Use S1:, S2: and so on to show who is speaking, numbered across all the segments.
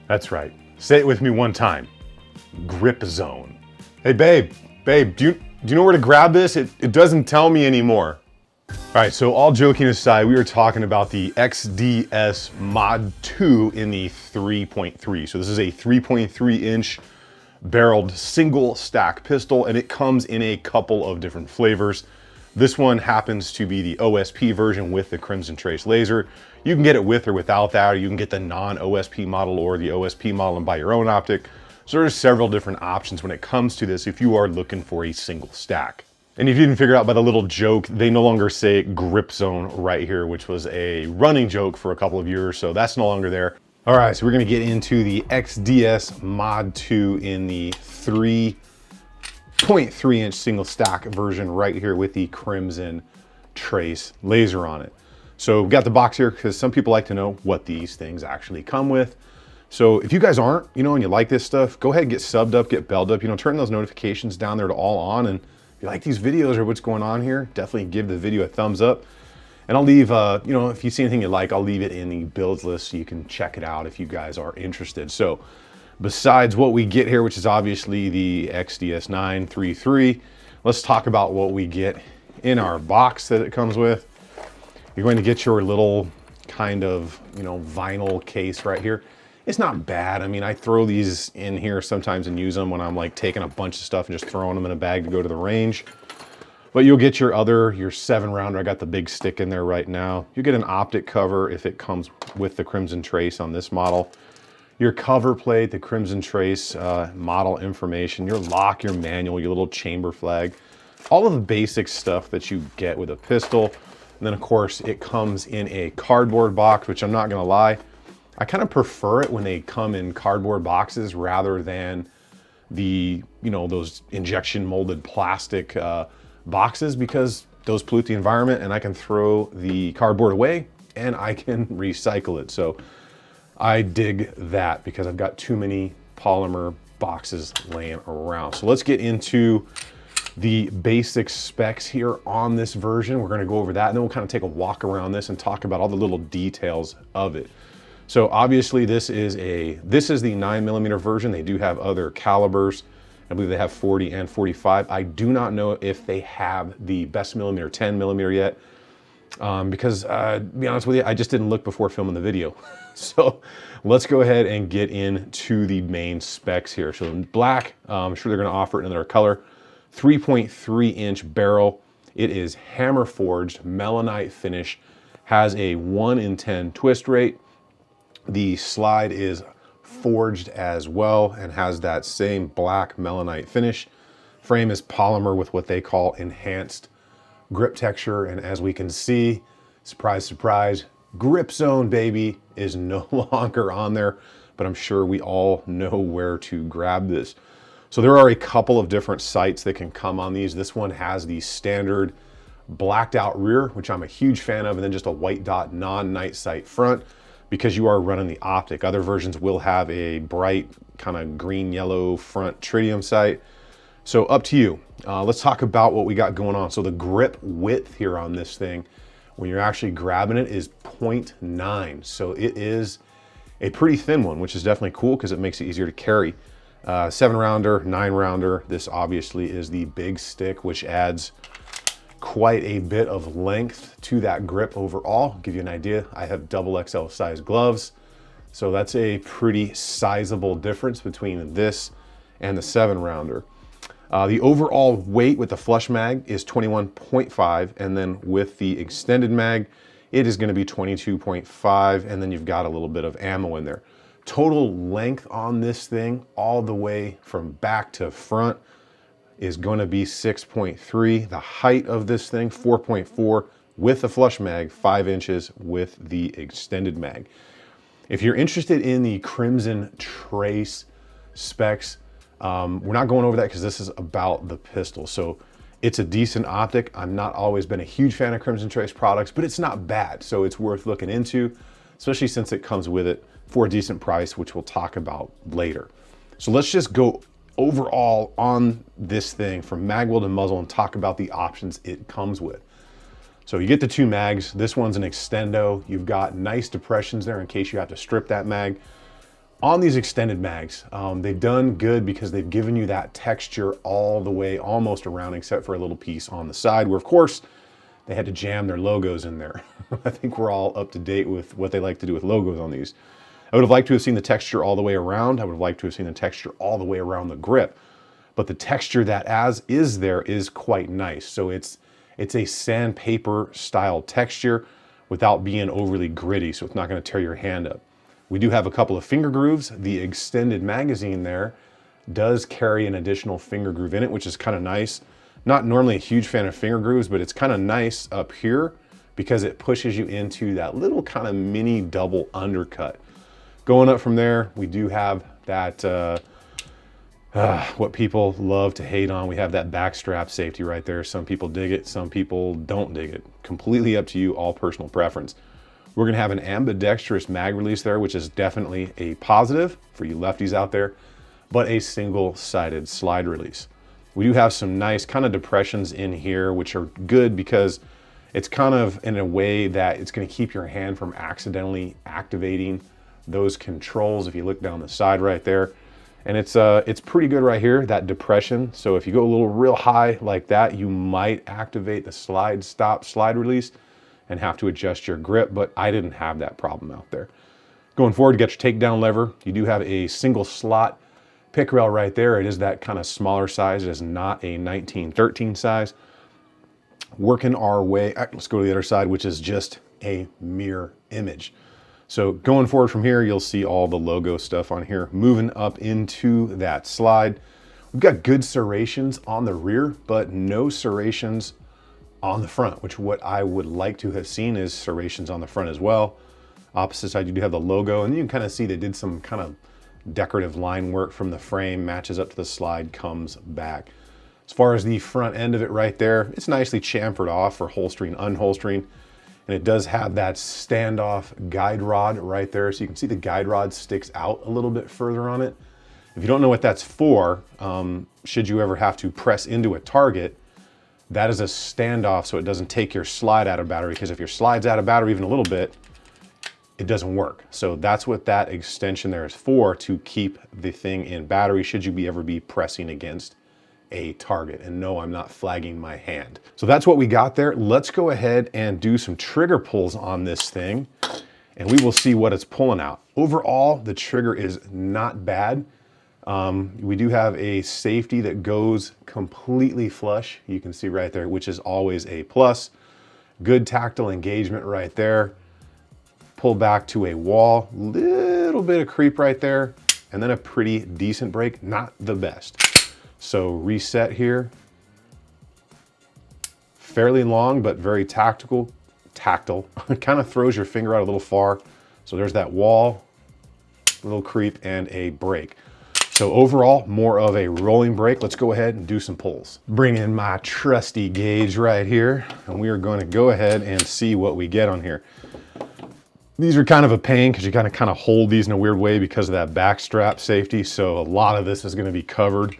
S1: That's right. Say it with me one time. Grip zone. Hey babe, do you know where to grab this? It doesn't tell me anymore. All right, so all joking aside, we were talking about the XDS Mod 2 in the 3.3. So this is a 3.3 inch barreled single stack pistol, and it comes in a couple of different flavors. This one happens to be the OSP version with the Crimson Trace laser. You can get it with or without that, or you can get the non-OSP model or the OSP model and buy your own optic. So there's several different options when it comes to this if you are looking for a single stack. And if you didn't figure out by the little joke, they no longer say grip zone right here, which was a running joke for a couple of years, so that's no longer there. All right, so we're gonna get into the XDS Mod 2 in the 3.3 inch single stack version right here with the Crimson Trace laser on it. So we've got the box here because some people like to know what these things actually come with. So if you guys aren't, and you like this stuff, go ahead and get subbed up, get belled up, turn those notifications down there to all on. And if you like these videos or what's going on here, definitely give the video a thumbs up. And I'll leave, if you see anything you like, I'll leave it in the builds list so you can check it out if you guys are interested. So besides what we get here, which is obviously the XDS 933, let's talk about what we get in our box that it comes with. You're going to get your little kind of, vinyl case right here. It's not bad. I mean, I throw these in here sometimes and use them when I'm like taking a bunch of stuff and just throwing them in a bag to go to the range. But you'll get your 7-rounder. I got the big stick in there right now. You get an optic cover if it comes with the Crimson Trace on this model. Your cover plate, the Crimson Trace model information, your lock, your manual, your little chamber flag, all of the basic stuff that you get with a pistol. And then of course it comes in a cardboard box, which I'm not gonna lie, I kind of prefer it when they come in cardboard boxes rather than the, those injection molded plastic boxes, because those pollute the environment and I can throw the cardboard away and I can recycle it. So I dig that because I've got too many polymer boxes laying around. So let's get into the basic specs here on this version. We're gonna go over that and then we'll kind of take a walk around this and talk about all the little details of it. So obviously this is the 9mm version. They do have other calibers. I believe they have 40 and 45. I do not know if they have the best millimeter 10mm yet, because to be honest with you, I just didn't look before filming the video. So let's go ahead and get into the main specs here. So in black, I'm sure they're gonna offer it in another color. 3.3 inch barrel. It is hammer forged, melanite finish, has a 1 in 10 twist rate. The slide is forged as well and has that same black melanite finish. Frame is polymer with what they call enhanced grip texture. And as we can see, surprise, surprise, grip zone, baby, is no longer on there, but I'm sure we all know where to grab this. So there are a couple of different sights that can come on these. This one has the standard blacked out rear, which I'm a huge fan of, and then just a white dot non-night sight front, because you are running the optic. Other versions will have a bright kind of green yellow front tritium sight. So up to you. Let's talk about what we got going on. So the grip width here on this thing, when you're actually grabbing it, is 0.9. So it is a pretty thin one, which is definitely cool because it makes it easier to carry. 7-rounder, 9-rounder. This obviously is the big stick, which adds quite a bit of length to that grip overall. Give you an idea, I have double XL size gloves, so that's a pretty sizable difference between this and the 7-rounder. The overall weight with the flush mag is 21.5, and then with the extended mag, it is going to be 22.5, and then you've got a little bit of ammo in there. Total length on this thing, all the way from back to front, is going to be 6.3. The height of this thing, 4.4 with the flush mag, 5 inches with the extended mag. If you're interested in the Crimson Trace specs, we're not going over that because this is about the pistol. So it's a decent optic. I'm not always been a huge fan of Crimson Trace products, but it's not bad. So it's worth looking into, especially since it comes with it for a decent price, which we'll talk about later. So let's just go overall on this thing from magwell to muzzle and talk about the options it comes with. So you get the 2 mags. This one's an extendo. You've got nice depressions there in case you have to strip that mag. On these extended mags, they've done good because they've given you that texture all the way almost around, except for a little piece on the side where, of course, they had to jam their logos in there. I think we're all up to date with what they like to do with logos on these. I would have liked to have seen the texture all the way around. I would have liked to have seen the texture all the way around the grip. But the texture that as is there is quite nice. So it's a sandpaper style texture without being overly gritty, so it's not gonna tear your hand up. We do have a couple of finger grooves. The extended magazine there does carry an additional finger groove in it, which is kind of nice. Not normally a huge fan of finger grooves, but it's kind of nice up here because it pushes you into that little kind of mini double undercut. Going up from there, we do have that, what people love to hate on. We have that backstrap safety right there. Some people dig it, some people don't dig it. Completely up to you, all personal preference. We're gonna have an ambidextrous mag release there, which is definitely a positive for you lefties out there, but a single-sided slide release. We do have some nice kind of depressions in here, which are good because it's kind of in a way that it's gonna keep your hand from accidentally activating those controls. If you look down the side right there, and it's pretty good right here, that depression. So if you go a little real high like that, you might activate the slide stop slide release and have to adjust your grip, but I didn't have that problem out there. Going forward, you got your takedown lever. You do have a single slot pick rail right there. It is that kind of smaller size. It is not a 1913 size. Working our way, let's go to the other side, which is just a mirror image. So going forward from here, you'll see all the logo stuff on here. Moving up into that slide, we've got good serrations on the rear, but no serrations on the front, which what I would like to have seen is serrations on the front as well. Opposite side, you do have the logo, and you can kind of see they did some kind of decorative line work from the frame, matches up to the slide, comes back. As far as the front end of it right there, it's nicely chamfered off for holstering, unholstering. And it does have that standoff guide rod right there. So you can see the guide rod sticks out a little bit further on it. If you don't know what that's for, should you ever have to press into a target, that is a standoff so it doesn't take your slide out of battery, because if your slide's out of battery even a little bit, it doesn't work. So that's what that extension there is for, to keep the thing in battery should you ever be pressing against a target. And no, I'm not flagging my hand. So that's what we got there. Let's go ahead and do some trigger pulls on this thing, and we will see what it's pulling out. Overall, the trigger is not bad. We do have a safety that goes completely flush. You can see right there, which is always a plus. Good tactile engagement right there. Pull back to a wall, little bit of creep right there, and then a pretty decent break, not the best. So reset here, fairly long, but very tactile. It kind of throws your finger out a little far. So there's that wall, a little creep, and a break. So overall, more of a rolling break. Let's go ahead and do some pulls. Bring in my trusty gauge right here, and we are going to go ahead and see what we get on here. These are kind of a pain because you kind of hold these in a weird way because of that back strap safety. So a lot of this is going to be covered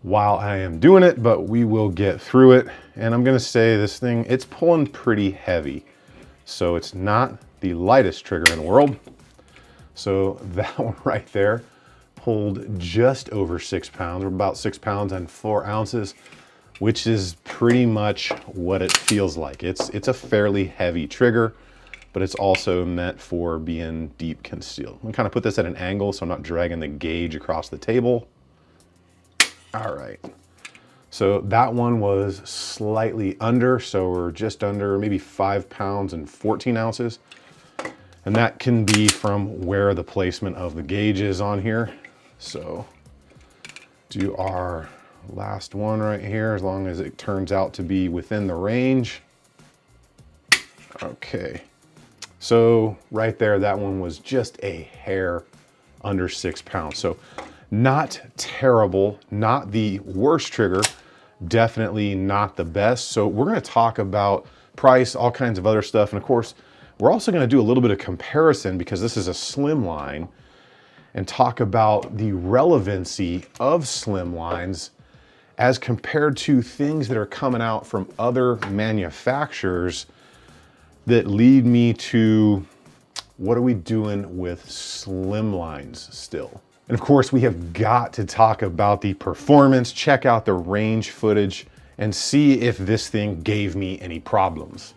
S1: while I am doing it, but we will get through it. And I'm going to say this thing, it's pulling pretty heavy. So it's not the lightest trigger in the world. So that one right there pulled just over 6 pounds, or about 6 pounds and 4 ounces, which is pretty much what it feels like. It's a fairly heavy trigger, but it's also meant for being deep concealed. I'm gonna kind of put this at an angle so I'm not dragging the gauge across the table. All right, so that one was slightly under, so we're just under maybe 5 pounds and 14 ounces. And that can be from where the placement of the gauge is on here. So do our last one right here, as long as it turns out to be within the range. Okay, so right there, that one was just a hair under 6 pounds. So not terrible, not the worst trigger, definitely not the best. So we're gonna talk about price, all kinds of other stuff. And of course, we're also gonna do a little bit of comparison, because this is a slim line, and talk about the relevancy of slim lines as compared to things that are coming out from other manufacturers that lead me to what are we doing with slim lines still? And of course, we have got to talk about the performance, check out the range footage, and see if this thing gave me any problems.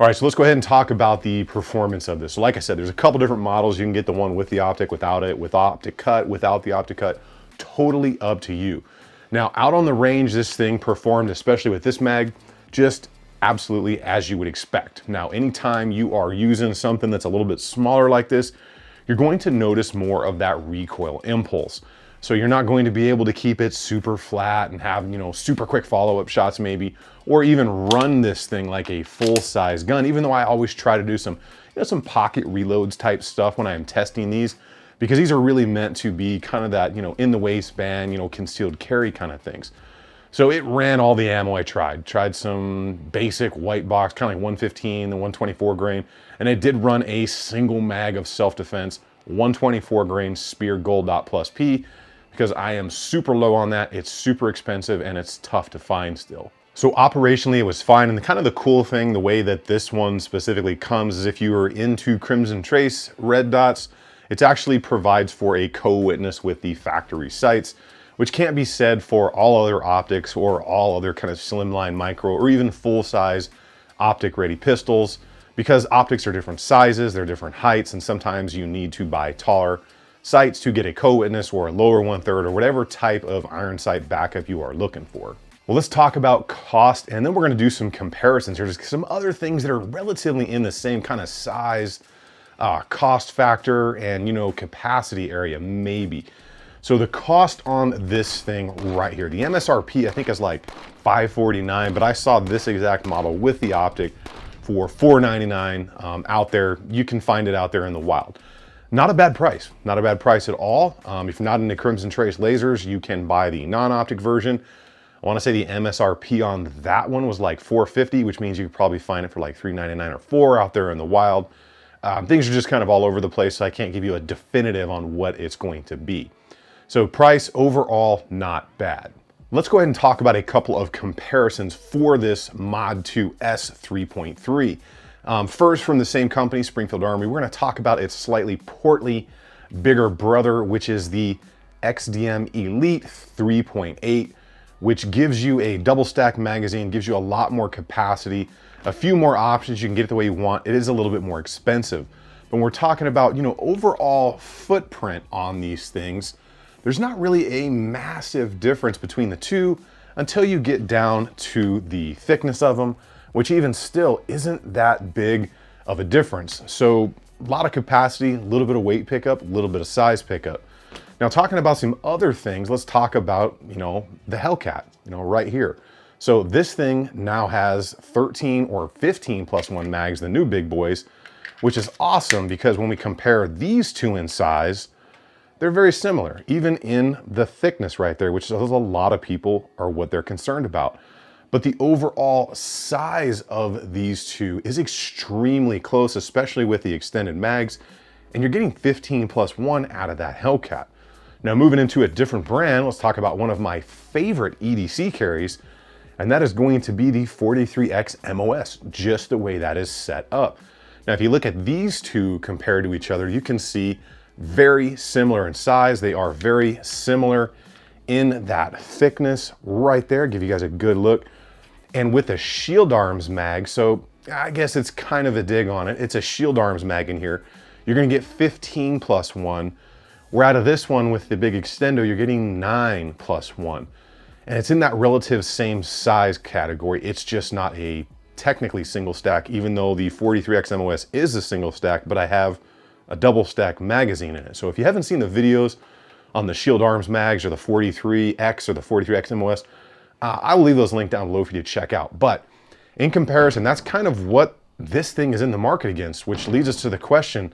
S1: All right, so let's go ahead and talk about the performance of this. So like I said, there's a couple different models. You can get the one with the optic, without it, with optic cut, without the optic cut, totally up to you. Now, out on the range, this thing performed, especially with this mag, just absolutely as you would expect. Now, anytime you are using something that's a little bit smaller like this, you're going to notice more of that recoil impulse. So you're not going to be able to keep it super flat and have, super quick follow-up shots maybe, or even run this thing like a full-size gun, even though I always try to do some, some pocket reloads type stuff when I am testing these, because these are really meant to be kind of that, in the waistband, concealed carry kind of things. So it ran all the ammo I tried. Tried some basic white box, kind of like 115, the 124 grain, and it did run a single mag of self-defense, 124 grain Spear Gold Dot Plus P, because I am super low on that. It's super expensive and it's tough to find still. So operationally it was fine. And kind of the cool thing, the way that this one specifically comes is if you are into Crimson Trace red dots, it actually provides for a co-witness with the factory sights, which can't be said for all other optics or all other kind of slimline micro or even full size optic ready pistols, because optics are different sizes, they're different heights, and sometimes you need to buy taller sights to get a co-witness or a lower 1/3 or whatever type of iron sight backup you are looking for. Well, let's talk about cost, and then we're gonna do some comparisons here, just some other things that are relatively in the same kind of size, cost factor, and capacity area maybe. So the cost on this thing right here, the MSRP I think is like $549, but I saw this exact model with the optic for $499 out there. You can find it out there in the wild. Not a bad price, not a bad price at all. If you're not into Crimson Trace lasers, you can buy the non-optic version. I wanna say the MSRP on that one was like $450, which means you could probably find it for like $399 or $4 out there in the wild. Things are just kind of all over the place, so I can't give you a definitive on what it's going to be. So price overall, not bad. Let's go ahead and talk about a couple of comparisons for this Mod 2 S 3.3. First, from the same company, Springfield Army, we're gonna talk about its slightly portly, bigger brother, which is the XDM Elite 3.8, which gives you a double stack magazine, gives you a lot more capacity, a few more options. You can get it the way you want. It is a little bit more expensive. But when we're talking about, overall footprint on these things, there's not really a massive difference between the two until you get down to the thickness of them, which even still isn't that big of a difference. So a lot of capacity, a little bit of weight pickup, a little bit of size pickup. Now talking about some other things, let's talk about, the Hellcat, right here. So this thing now has 13 or 15 +1 mags, the new big boys, which is awesome because when we compare these two in size, they're very similar, even in the thickness right there, which is a lot of people are what they're concerned about. But the overall size of these two is extremely close, especially with the extended mags, and you're getting 15 +1 out of that Hellcat. Now moving into a different brand, let's talk about one of my favorite EDC carries, and that is going to be the 43X MOS, just the way that is set up. Now if you look at these two compared to each other, you can see very similar in size. They are very similar in that thickness right there. Give you guys a good look. And with a shield arms mag, so I guess it's kind of a dig on it. It's a shield arms mag in here. You're gonna get 15 +1, where out of this one with the big extendo, you're getting 9 +1. And it's in that relative same size category. It's just not a technically single stack, even though the 43X MOS is a single stack, but I have a double stack magazine in it. So if you haven't seen the videos on the Shield Arms mags or the 43X or the 43X MOS. I will leave those linked down below for you to check out. But in comparison, that's kind of what this thing is in the market against, which leads us to the question,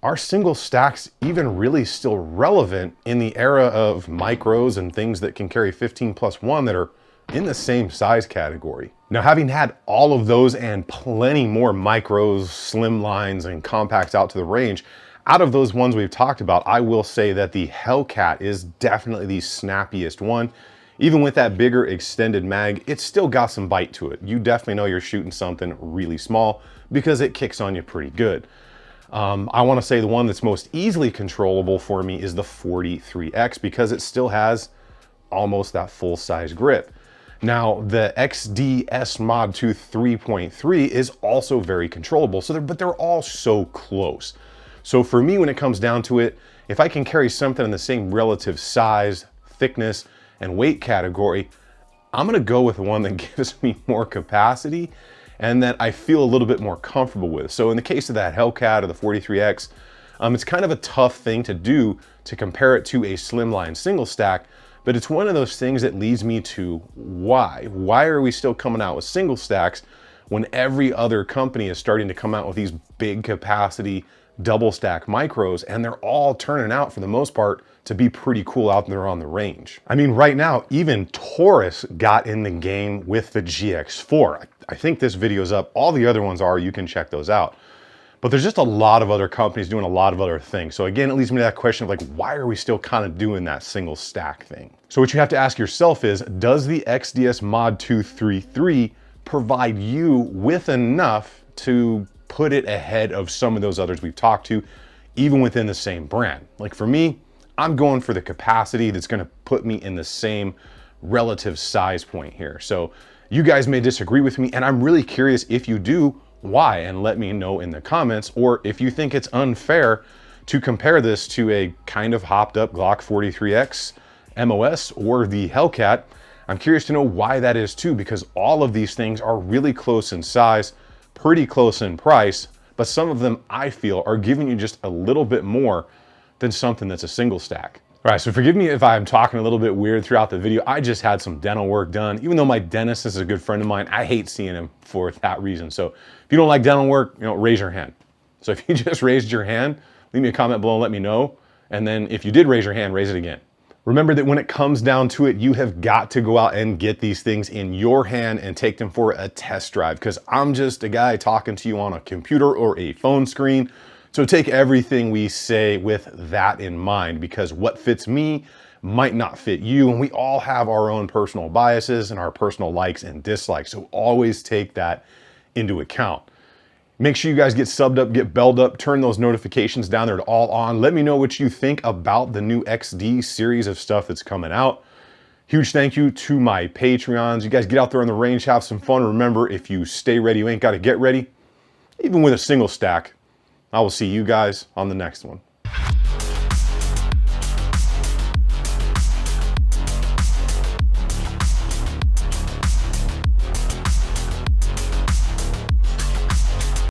S1: are single stacks even really still relevant in the era of micros and things that can carry 15+1 that are in the same size category? Now, having had all of those and plenty more micros, slim lines, and compacts out to the range, out of those ones we've talked about, I will say that the Hellcat is definitely the snappiest one. Even with that bigger extended mag, it's still got some bite to it. You definitely know you're shooting something really small because it kicks on you pretty good. I want to say the one that's most easily controllable for me is the 43X because it still has almost that full-size grip. Now, the XDS Mod 2 3.3 is also very controllable, but they're all so close. So for me, when it comes down to it, if I can carry something in the same relative size, thickness, and weight category, I'm gonna go with the one that gives me more capacity and that I feel a little bit more comfortable with. So in the case of that Hellcat or the 43X, it's kind of a tough thing to do to compare it to a slimline single stack, but it's one of those things that leads me to why? Why are we still coming out with single stacks when every other company is starting to come out with these big capacity double stack micros, and they're all turning out for the most part to be pretty cool out there on the range? I mean, right now, even Taurus got in the game with the GX4. I think this video's up. All the other ones are, you can check those out. But there's just a lot of other companies doing a lot of other things. So again, it leads me to that question of like, why are we still kind of doing that single stack thing? So what you have to ask yourself is, does the XDS Mod 233 provide you with enough to put it ahead of some of those others we've talked to, even within the same brand? Like for me, I'm going for the capacity that's gonna put me in the same relative size point here. So you guys may disagree with me, and I'm really curious if you do, why, and let me know in the comments, or if you think it's unfair to compare this to a kind of hopped up Glock 43X MOS or the Hellcat. I'm curious to know why that is too, because all of these things are really close in size, pretty close in price, but some of them I feel are giving you just a little bit more than something that's a single stack. All right, so forgive me if I'm talking a little bit weird throughout the video. I just had some dental work done. Even though my dentist is a good friend of mine, I hate seeing him for that reason. So if you don't like dental work, raise your hand. So if you just raised your hand, leave me a comment below and let me know. And then if you did raise your hand, raise it again. Remember that when it comes down to it, you have got to go out and get these things in your hand and take them for a test drive, because I'm just a guy talking to you on a computer or a phone screen. So take everything we say with that in mind, because what fits me might not fit you, and we all have our own personal biases and our personal likes and dislikes. So always take that into account. Make sure you guys get subbed up, get belled up, turn those notifications down there to all on. Let me know what you think about the new XD series of stuff that's coming out. Huge thank you to my Patreons. You guys get out there on the range, have some fun. Remember, if you stay ready, you ain't got to get ready. Even with a single stack, I will see you guys on the next one.